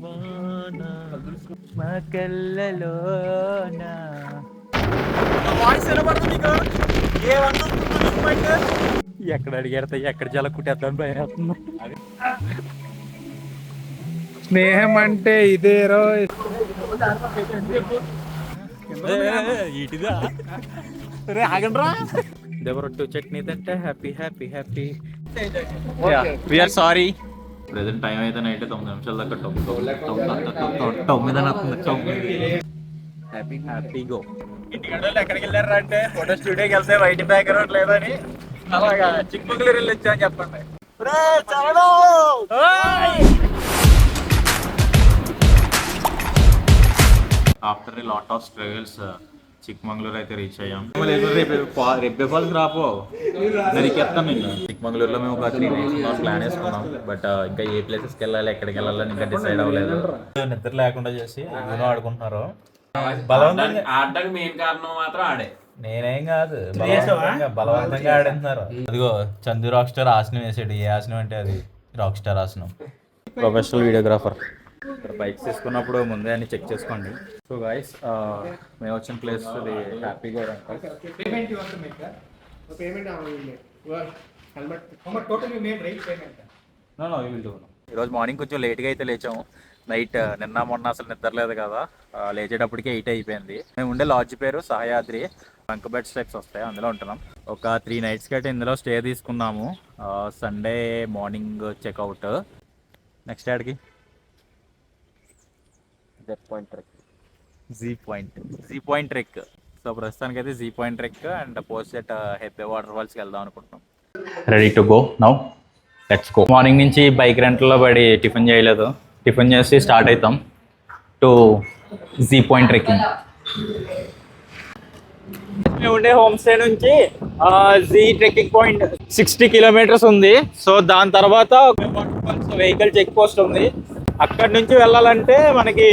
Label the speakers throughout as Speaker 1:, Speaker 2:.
Speaker 1: వాన మా కళ్ళలోన ఎక్కడ అడిగారు ఎక్కడ జల కుట్టేద్దాం భయం.
Speaker 2: స్నేహం అంటే ఇదేరో.
Speaker 1: ఇటుదా రే ఆగండ్రా. దేవరొట్టు చట్నీ తింటే happy happy happy. We are sorry. Present time అయితే నైట్ 9 నిమిషాల దాకా 9 హ్యాపీ హ్యాపీ గో. ఇంటికి ఎక్కడికి వెళ్ళారా అంటే ఫోటో స్టూడియోకి వెళ్తే వైట్ బ్యాక్గ్రౌండ్ లేదని అలాగా చిక్మగళూరు వెళ్ళి వచ్చా అని చెప్పండి. After a lot of struggles Chikmagalur అయితే రీచ్ అయ్యాం. రేపు ఫాల్స్ రాపో దరికెత్తాం. ఇంకా చిక్మంగళూరులో మేము ఒక 3 nights ప్లాన్ వేసుకున్నాం. బట్ ఇంకా ఏ ప్లేసెస్కి వెళ్ళాలి ఎక్కడికి వెళ్ళాలని ఇంకా డిసైడ్ అవ్వలేదు. నిద్ర లేకుండా చేసి యూనో ఆడుకుంటున్నారు.
Speaker 3: ఆడడానికి మెయిన్ కారణం మాత్రం ఆడే,
Speaker 1: నేనేం కాదు, బలవంతంగా ఆడుతున్నారు. అదిగో చందు రాక్ స్టార్ ఆసనం వేసాడు. ఏ ఆసనం అంటే అది రాక్ స్టార్ ఆసనం. Professional videographer. బైక్స్ తీసుకున్నప్పుడు ముందే అన్ని చెక్ చేసుకోండి. సో గైస్ మేము వచ్చిన ప్లేస్ హ్యాపీగా ఈరోజు మార్నింగ్ కొంచెం లేట్గా అయితే లేచాము. నైట్ నిన్న మొన్న అసలు నిద్రలేదు కదా, లేచేటప్పటికి 8 అయిపోయింది. మేము ఉండే లాడ్జ్ పేరు సహయాద్రి. బంక్ బెడ్ స్టెప్స్ వస్తాయి, అందులో ఉంటున్నాం. ఒక 3 nights అయితే ఇందులో స్టే తీసుకున్నాము. Sunday morning checkout. నెక్స్ట్ యాడ్కి జీ పాయింట్ ట్రెక్. సో ప్రస్తుతానికి అయితే Z point trek and post at Hebbe water ఫాల్స్కి వెళ్దాం అనుకుంటున్నాం. Ready to go now, let's go. Morning నుంచి బైక్ రెంట్లో పడి టిఫిన్ చేయలేదు. టిఫిన్ చేసి స్టార్ట్ అవుతాం టు జీ పాయింట్ ట్రెక్కింగ్. మేము ఉండే హోమ్ స్టే నుంచి జీ ట్రెక్కింగ్ పాయింట్ 60 kilometers ఉంది. సో దాని తర్వాత వెహికల్ చెక్ పోస్ట్ ఉంది. అక్కడి నుంచి వెళ్ళాలంటే మనకి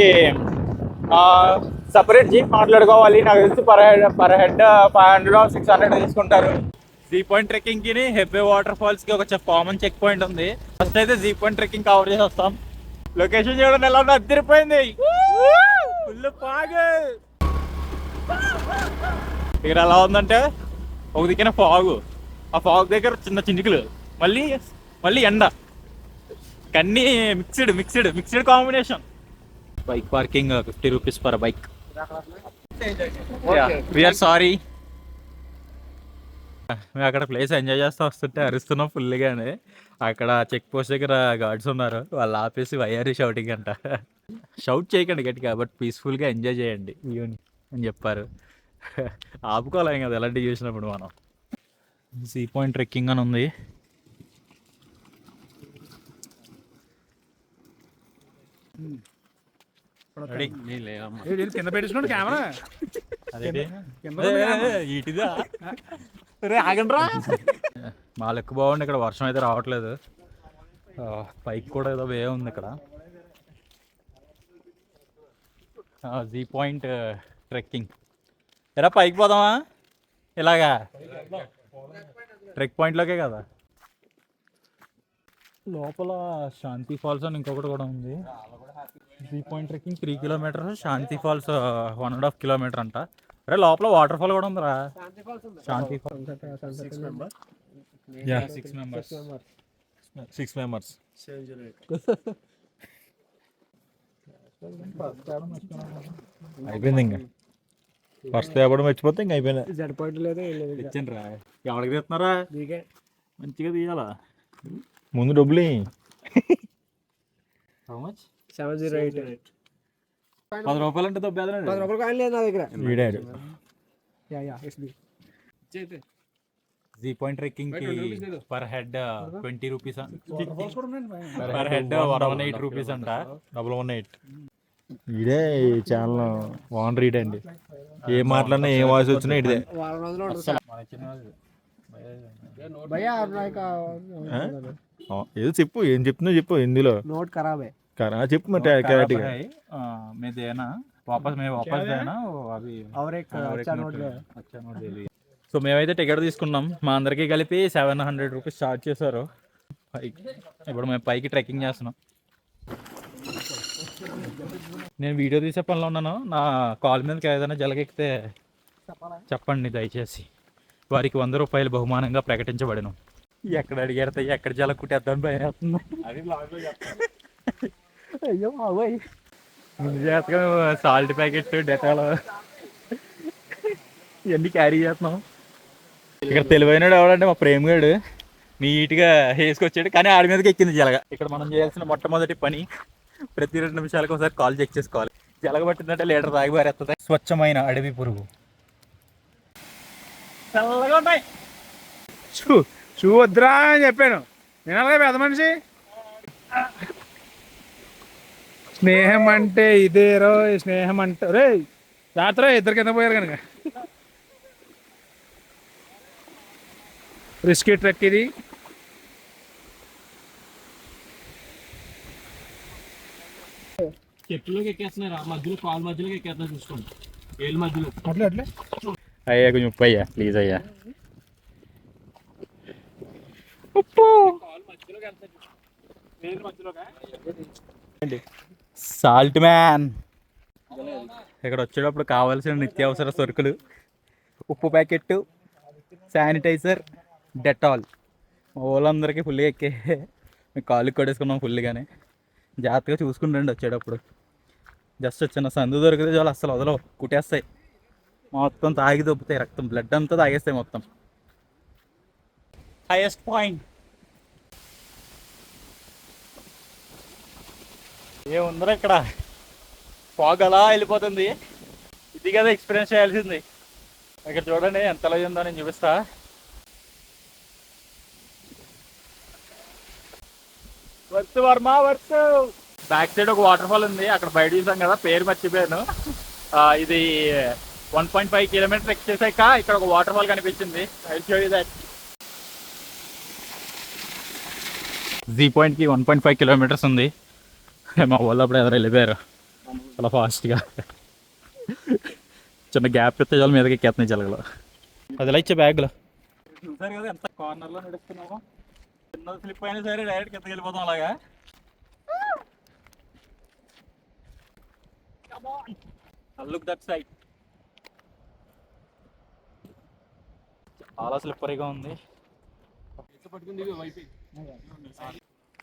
Speaker 1: సపరేట్ జీప్ మాట్లాడుకోవాలి. నాకు తెలిసి పర్ హెడ్ 500 or 600 తీసుకుంటారు. జీ పాయింట్ ట్రెక్కింగ్ కి హెబ్బే వాటర్ ఫాల్స్ కి ఒక కామన్ చెక్ పాయింట్ ఉంది. ఫస్ట్ అయితే జీ పాయింట్ ట్రెక్కింగ్ కవర్ చేసి వస్తాం. లొకేషన్ చూడండి ఎలా అద్దరిపోయింది. Full fog. ఇక్కడ ఎలా ఉందంటే ఒక దిక్కున ఫాగు, ఆ ఫాగ్ దగ్గర చిన్న చినుకులు, మళ్ళీ ఎండ, కన్నీ mixed combination. Bike parking 50 rupees per bike. We are sorry. మేము అక్కడ ప్లేస్ ఎంజాయ్ చేస్తూ వస్తుంటే అరుస్తున్నాం ఫుల్గానే. అక్కడ చెక్ పోస్ట్ దగ్గర గార్డ్స్ ఉన్నారు, వాళ్ళు ఆపేసి వైఆర్ షౌటింగ్ అంట. షౌట్ చేయకండి గట్టిగా, బట్ పీస్ఫుల్గా ఎంజాయ్ చేయండి అని చెప్పారు. ఆపుకోలేం కదా ఎలాంటివి చూసినప్పుడు మనం. సీ పాయింట్ ట్రెక్కింగ్ అని ఉంది.
Speaker 2: కింద పెట్టించుకోండి కెమెరా.
Speaker 1: ఇటుదా రే ఆగండ్రా. మా లెక్క బాగుండి ఇక్కడ వర్షం అయితే రావట్లేదు. పైకి కూడా ఏదో వే ఉంది ఇక్కడ. G point trekking. ఎరా పైకి పోదామా? ఇలాగా ట్రెక్ పాయింట్లోకే కదా. లోపల శాంతి ఫాల్స్ అని ఇంకొకటి కూడా ఉంది. జీ పాయింట్ ట్రెక్కింగ్ 3 kilometers, శాంతి ఫాల్స్ 1.5 kilometers అంట. అరే లోపల వాటర్ ఫాల్ కూడా ఉందిరా. శాంతి ఫాల్స్ 6 members. అయిపోయింది. ఇంకా ఫస్ట్ ఎప్పుడు మర్చిపోతే ఇంక అయిపోయినా. ఇచ్చండి రా. ఎవరికి తీస్తున్నారా? మంచిగా తీయాలా. ముందు డబ్బులు 10 రూపాయలు అంటే తప్పేదండి. 10 రూపాయలు కాయలు లేదు నా దగ్గర. వీడాడు. జీ పాయింట్ ట్రెక్కింగ్ కి per head 20 rupees. Per head 118 rupees అంట. 118. ఇదే ఛానల్ ఓనర్ ఇడండి. ఏం మాట్లాడినా ఏ వాయిస్ వచ్చినా ఇదే. ఏదో చెప్పు, ఏం చెప్తున్నా చెప్పు. హిందీలో నోట్ ఖరాబే చెప్పు. मैं देना वापस देना अभी और एक अच्छा नोट दे. సో మేమైతే టికెట్ తీసుకున్నాం. మా అందరికీ కలిపి 700 rupees ఛార్జ్ చేశారు. ఇప్పుడు మేము పైకి ట్రెక్కింగ్ చేస్తున్నాం. నేను వీడియో తీసే పనిలో ఉన్నాను. నా కాల్ మీదకి ఏదైనా జలగెక్కితే చెప్పండి దయచేసి. వారికి 100 రూపాయలు బహుమానంగా ప్రకటించబడను. ఎక్కడ అడిగారు ఎక్కడ జల కుట్టేద్దామని భయం వేస్తుంది. అయ్యో బాబోయ్, ముందు జాగ్రత్తగా సాల్ట్ ప్యాకెట్ డెటాల్ ఇవన్నీ క్యారీ చేస్తున్నాం. ఇక్కడ తెలివైనడు ఎవడంటే మా ప్రేమ్ గాడు నీట్గా వేసుకొచ్చాడు, కానీ ఆడి మీదకి ఎక్కింది జలగ. ఇక్కడ మనం చేయాల్సిన మొట్టమొదటి పని ప్రతి 2 నిమిషాలకు ఒకసారి కాల్ చెక్ చేసుకోవాలి. జలగ పట్టిందంటే లీటర్ తాగి పారేస్తుంది. స్వచ్ఛమైన అడవి పురుగు. చల్లగా ఉంటాయి.
Speaker 2: షూ వద్దురా అని చెప్పాను నేను, అలాగే పెద్ద మనిషి. స్నేహం అంటే ఇదేరో, స్నేహం అంటే రే రాత్రి ఇద్దరు కింద పోయారు కనుక. రిస్కీ ట్రెక్ ఇది.
Speaker 3: చెట్టులోకి ఎక్కేస్తున్నాయి రా, మధ్యలో కాల్ మధ్యలోకి ఎక్కేస్తున్నా చూసుకోండి, ఏళ్ళ మధ్యలో.
Speaker 2: అట్లా అట్లే
Speaker 1: అయ్యా కొంచెం ఉప్పు అయ్యా ప్లీజ్ అయ్యా. ఉప్పు సాల్ట్ మ్యాన్. ఇక్కడ వచ్చేటప్పుడు కావాల్సిన నిత్యావసర సరుకులు: ఉప్పు ప్యాకెట్, శానిటైజర్, డెటాల్. మా వాళ్ళందరికీ ఫుల్గా ఎక్కే, మేము కాళ్ళకి కొట్టేసుకున్నాం ఫుల్గానే. జాగ్రత్తగా చూసుకుంటండి వచ్చేటప్పుడు. జస్ట్ చిన్న సందు దొరికితే చాలు, అస్సలు వదలవు, కుట్టేస్తాయి. మొత్తం తాగి దొబ్బుతాయి, రక్తం బ్లడ్ అంతా తాగేస్తాయి మొత్తం. హైయెస్ట్ పాయింట్ ఏముందరో ఇక్కడ, ఫాగ్ అలా వెళ్ళిపోతుంది. ఇది కదా ఎక్స్పీరియన్స్ చేయాల్సింది. ఇక్కడ చూడండి ఎంత అలా ఉందో, నేను చూపిస్తా. Worth Varma worth. Back side ఒక వాటర్ ఫాల్ ఉంది, అక్కడ బయట చూసాం కదా, పేరు మర్చిపోయాను. ఇది 1.5 కిలోమీటర్ ఎక్స్ చేసాక ఇక్కడ ఒక వాటర్ ఫాల్ కనిపించింది. I show you that. G పాయింట్కి 1.5 కిలోమీటర్స్ ఉంది. మా వాళ్ళు అప్పుడు ఎవరు వెళ్ళిపోయారు చాలా ఫాస్ట్గా. చిన్న గ్యాప్ ఇస్తే చాలా మీదకి ఎక్కేస్తున్నాయి జలగలు. అది ఇలా ఇచ్చే బ్యాగ్లో చూసారు కదా ఎంత కార్నర్లో నడుస్తున్నామో. చిన్న స్లిప్ అయినా సరే డైరెక్ట్ కిందకి వెళ్ళిపోతాం అలాగా. లుక్ దట్ సైడ్, చాలా స్లిప్పరీగా ఉంది.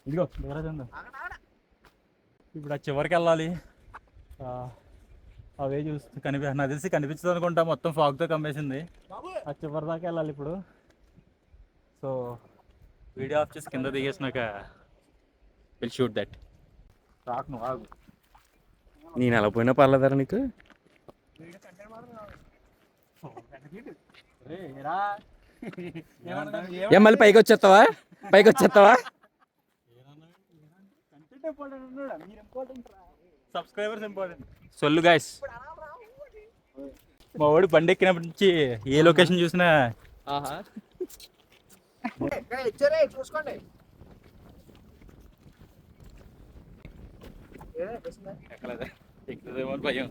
Speaker 1: ఇదిగో ఇప్పుడు ఆ చివరికి వెళ్ళాలి. అవే చూస్తూ నాకు తెలిసి కనిపించదు అనుకుంటా, మొత్తం ఫాగ్తో కమ్మేసింది. ఆ చివరి దాకా వెళ్ళాలి ఇప్పుడు. సో వీడియో ఆఫ్ చేసి కింద దిగేసినాక విల్ షూట్ దట్. రాకు నువ్వు ఆగు.
Speaker 4: నేను అలా పోయినా పర్లేదారా నీకు? ఏం మళ్ళీ పైకి వచ్చేస్తావా? పైకి వచ్చేస్తావా?
Speaker 1: Subscribers important. సొల్లు గాయస్, మా వాడు బండి ఎక్కినప్పటి నుంచి ఏ లొకేషన్ చూసినా
Speaker 2: చూసుకోండి.
Speaker 1: ఎక్కుతుందేమో అని భయం.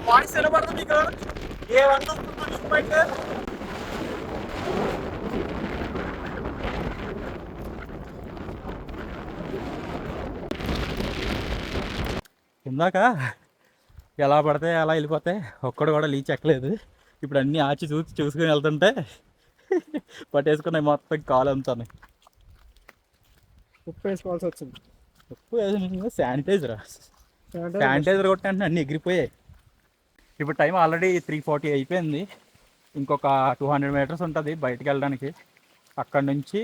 Speaker 1: వాయిస్ ఎలా పడుతుంది మీకు? ఏమన్నా ఇందాక ఎలా పడితే అలా వెళ్ళిపోతే ఒక్కడు కూడా లీచ్ ఎక్కలేదు. ఇప్పుడు అన్నీ ఆచి చూసుకుని వెళ్తుంటే పట్టేసుకున్నాయి మొత్తం కాలు అంతా.
Speaker 2: ఉప్పు వేసుకోవాల్సి వచ్చింది.
Speaker 1: ఉప్పు వేసి శానిటైజర్ కొట్టే అన్నీ ఎగిరిపోయాయి. ఇప్పుడు టైం ఆల్రెడీ 3:40 అయిపోయింది. ఇంకొక 200 మీటర్స్ ఉంటుంది బయటికి వెళ్ళడానికి. అక్కడ నుంచి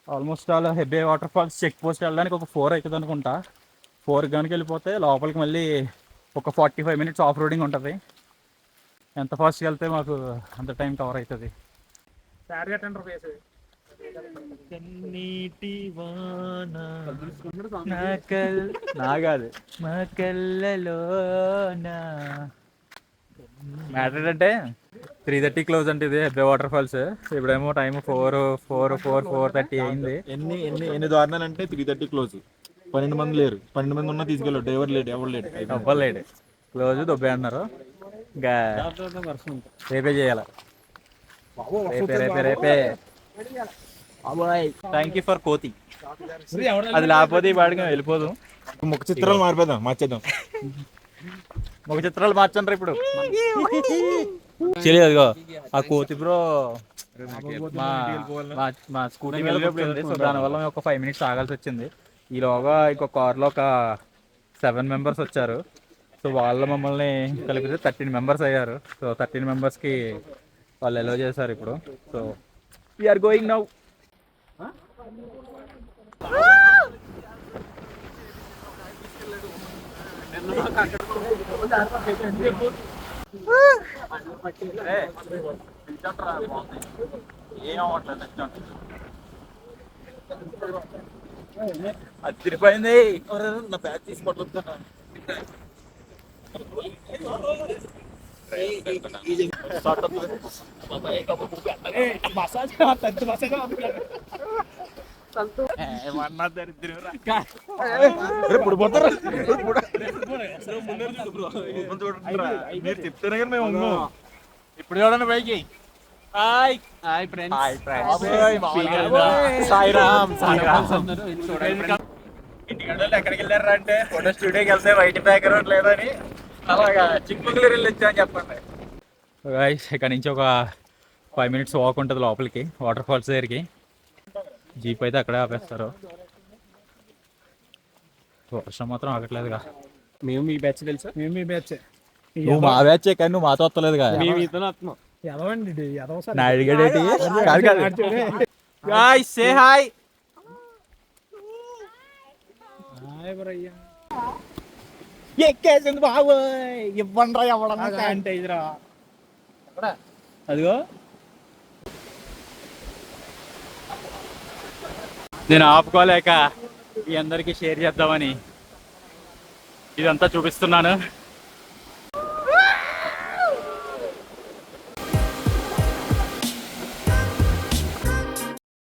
Speaker 1: almost all Hebbe water falls check post వెళ్ళడానికి ఒక 4 అవుతుంది అనుకుంటా. 4 గనుక వెళ్ళిపోతే లోపలికి మళ్ళీ ఒక 45 మినిట్స్ ఆఫ్ రోడింగ్ ఉంటుంది. ఎంత ఫాస్ట్గా వెళ్తే మాకు అంత టైం కవర్ అవుతుంది. నాగాదు మా కళ్ళలోన మ్యాటర్ ఏంటంటే 3:30 క్లోజ్ అంటే ఇది హెబ్బే వాటర్ ఫాల్స్. ఇప్పుడేమో టైం 4:30 అయింది.
Speaker 5: ఎన్ని దారుణాలు అంటే 3:30 క్లోజ్. 12 మంది లేరు. 12 మంది ఉన్నా తీసుకెళ్ళాడు. డ్రైవర్ లేడు, ఎవరు లేడు.
Speaker 1: అవ్వలేడు క్లోజ్ దొబ్బే అన్నారు. ఇంకా రేపే చేయాలి. రేపే థ్యాంక్ యూ ఫర్ కోతి. అది లేకపోతే ఈ వాడికి వెళ్ళిపోదు.
Speaker 5: ముఖ చిత్రాలు మార్చేద్దాం.
Speaker 1: ముఖ చిత్రాలు మార్చండి ఇప్పుడు. తెలియదుగో ఆ కోతి బ్రో మా స్కూటీ మీద ఉంది. సో దానివల్ల మేము ఒక 5 minutes ఆగాల్సి వచ్చింది. ఈలోగా ఇంకో కార్లో ఒక 7 members వచ్చారు. సో వాళ్ళు మమ్మల్ని కలిపితే 13 members అయ్యారు. సో 13 members వాళ్ళు ఎలో చేశారు ఇప్పుడు. So we are going now. అదిరిపోయింది.
Speaker 5: నా బ్యాగ్ తీసుకుంటా. మీరు చెప్తేనే కానీ మేము ఉన్నాం.
Speaker 1: ఇప్పుడు చూడండి పైకి. ఇంటికి ఎక్కడికి వెళ్ళారా అంటే ఫోటో స్టూడియోకి వెళ్తే వైట్ బ్యాక్గ్రౌండ్ లేదని అలాగా చిక్కుమగళూరు వెళ్ళి వచ్చామని చెప్పండి. ఇక్కడ నుంచి ఒక 5 minutes వాక్ ఉంటుంది లోపలికి వాటర్ ఫాల్స్ దగ్గరికి. జీప్ అయితే అక్కడే ఆపేస్తారు. వర్షం మాత్రం ఆగట్లేదుగా.
Speaker 2: మేము మీ బ్యాచ్ తెలుసా? మేము మీ బ్యాచ్.
Speaker 1: నువ్వు మా బ్యాచ్ కానీ నువ్వు మాతో వస్తలేదుగా. నా అడిగాడేటి సే హాయ్. ఎక్కేసింది బాబోయ్. ఇవ్వండి రా ఎవడన్నా శానిటైజర్. అదిగో నేను ఆపుకోలేక మీ అందరికీ షేర్ చేద్దామని ఇదంతా చూపిస్తున్నాను.